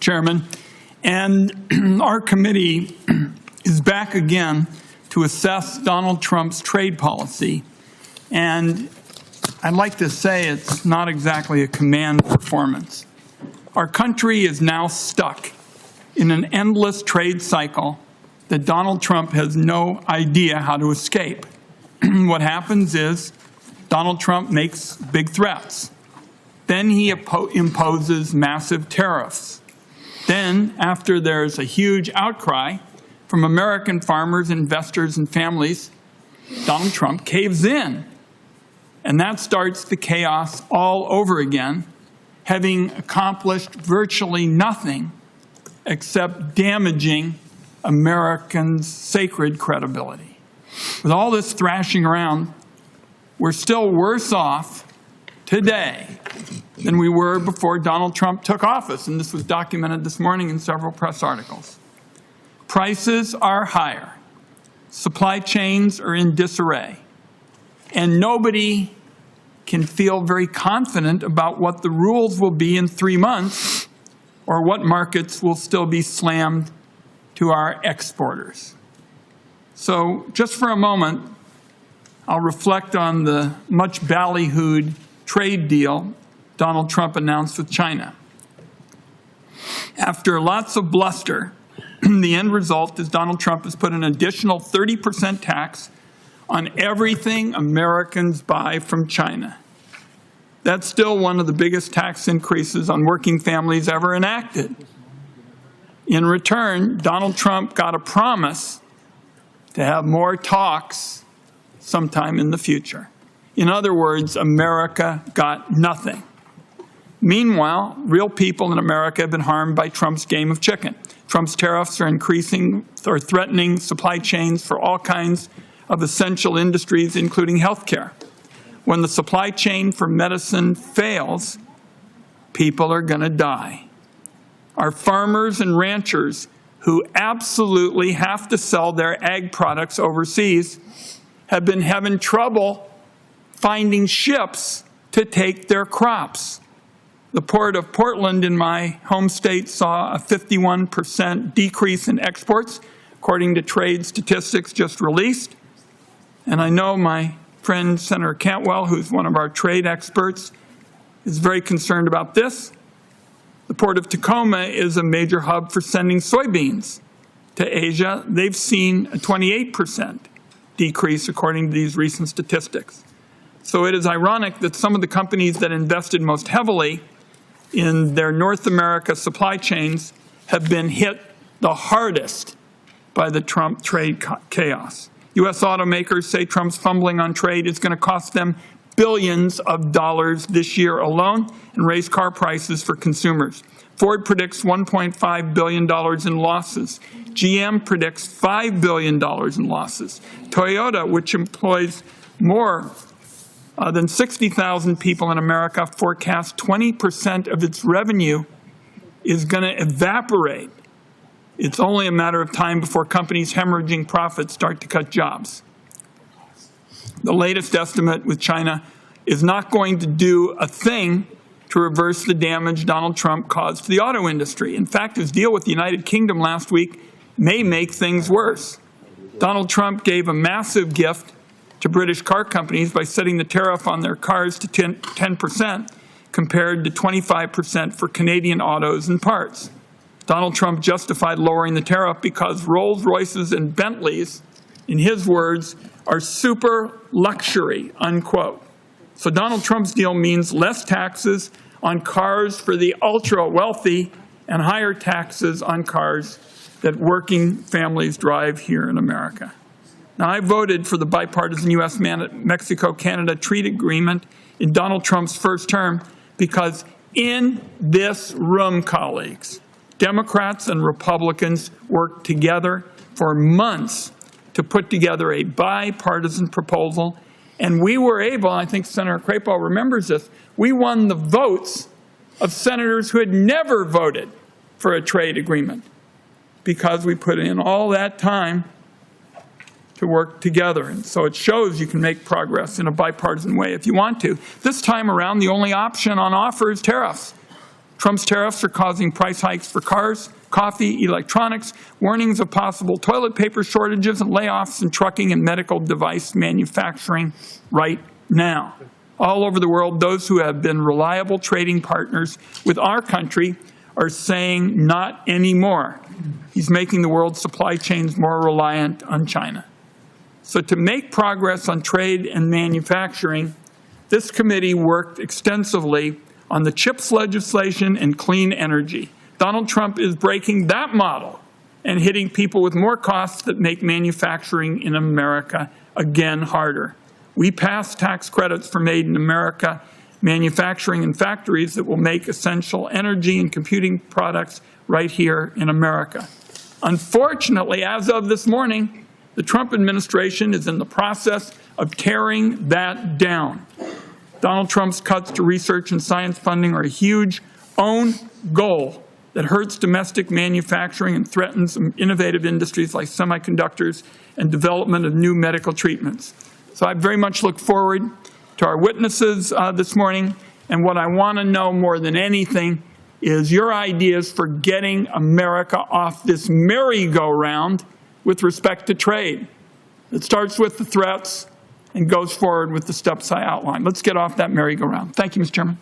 Chairman. And our committee is back again to assess Donald Trump's trade policy. And I'd like to say it's not exactly a command performance. Our country is now stuck in an endless trade cycle that Donald Trump has no idea how to escape. What happens is Donald Trump makes big threats. Then he imposes massive tariffs. Then, after there's a huge outcry from American farmers, investors, and families, Donald Trump caves in. And that starts the chaos all over again, having accomplished virtually nothing except damaging Americans' sacred credibility. With all this thrashing around, we're still worse off today than we were before Donald Trump took office, and this was documented this morning in several press articles. Prices are higher. Supply chains are in disarray. And nobody can feel very confident about what the rules will be in 3 months or what markets will still be slammed to our exporters. So just for a moment, I'll reflect on the much ballyhooed trade deal Donald Trump announced with China. After lots of bluster, the end result is Donald Trump has put an additional 30% tax on everything Americans buy from China. That's still one of the biggest tax increases on working families ever enacted. In return, Donald Trump got a promise to have more talks sometime in the future. In other words, America got nothing. Meanwhile, real people in America have been harmed by Trump's game of chicken. Trump's tariffs are increasing or threatening supply chains for all kinds of essential industries, including healthcare. When the supply chain for medicine fails, people are going to die. Our farmers and ranchers who absolutely have to sell their ag products overseas have been having trouble finding ships to take their crops. The Port of Portland in my home state saw a 51% decrease in exports, according to trade statistics just released. And I know my friend Senator Cantwell, who's one of our trade experts, is very concerned about this. The Port of Tacoma is a major hub for sending soybeans to Asia. They've seen a 28% decrease, according to these recent statistics. So it is ironic that some of the companies that invested most heavily in their North America supply chains have been hit the hardest by the Trump trade chaos. U.S. automakers say Trump's fumbling on trade is going to cost them billions of dollars this year alone and raise car prices for consumers. Ford predicts $1.5 billion in losses. GM predicts $5 billion in losses. Toyota, which employs more than 60,000 people in America, forecasts 20% of its revenue is going to evaporate. It's only a matter of time before companies hemorrhaging profits start to cut jobs. The latest estimate with China is not going to do a thing to reverse the damage Donald Trump caused to the auto industry. In fact, his deal with the United Kingdom last week may make things worse. Donald Trump gave a massive gift to British car companies by setting the tariff on their cars to 10% compared to 25% for Canadian autos and parts. Donald Trump justified lowering the tariff because Rolls-Royces and Bentleys, in his words, are super luxury, unquote. So Donald Trump's deal means less taxes on cars for the ultra-wealthy and higher taxes on cars that working families drive here in America. Now, I voted for the bipartisan U.S.-Mexico-Canada trade agreement in Donald Trump's first term because in this room, colleagues, Democrats and Republicans worked together for months to put together a bipartisan proposal, and we were able, I think Senator Crapo remembers this, we won the votes of senators who had never voted for a trade agreement because we put in all that time to work together. And so it shows you can make progress in a bipartisan way if you want to. This time around, the only option on offer is tariffs. Trump's tariffs are causing price hikes for cars, coffee, electronics, warnings of possible toilet paper shortages, and layoffs in trucking and medical device manufacturing right now. All over the world, those who have been reliable trading partners with our country are saying not anymore. He's making the world's supply chains more reliant on China. So to make progress on trade and manufacturing, this committee worked extensively on the CHIPS legislation and clean energy. Donald Trump is breaking that model and hitting people with more costs that make manufacturing in America again harder. We passed tax credits for made in America manufacturing in factories that will make essential energy and computing products right here in America. Unfortunately, as of this morning, the Trump administration is in the process of tearing that down. Donald Trump's cuts to research and science funding are a huge own goal that hurts domestic manufacturing and threatens innovative industries like semiconductors and development of new medical treatments. So I very much look forward to our witnesses this morning, and what I want to know more than anything is your ideas for getting America off this merry-go-round with respect to trade. It starts with the threats and goes forward with the steps I outlined. Let's get off that merry-go-round. Thank you, Mr. Chairman.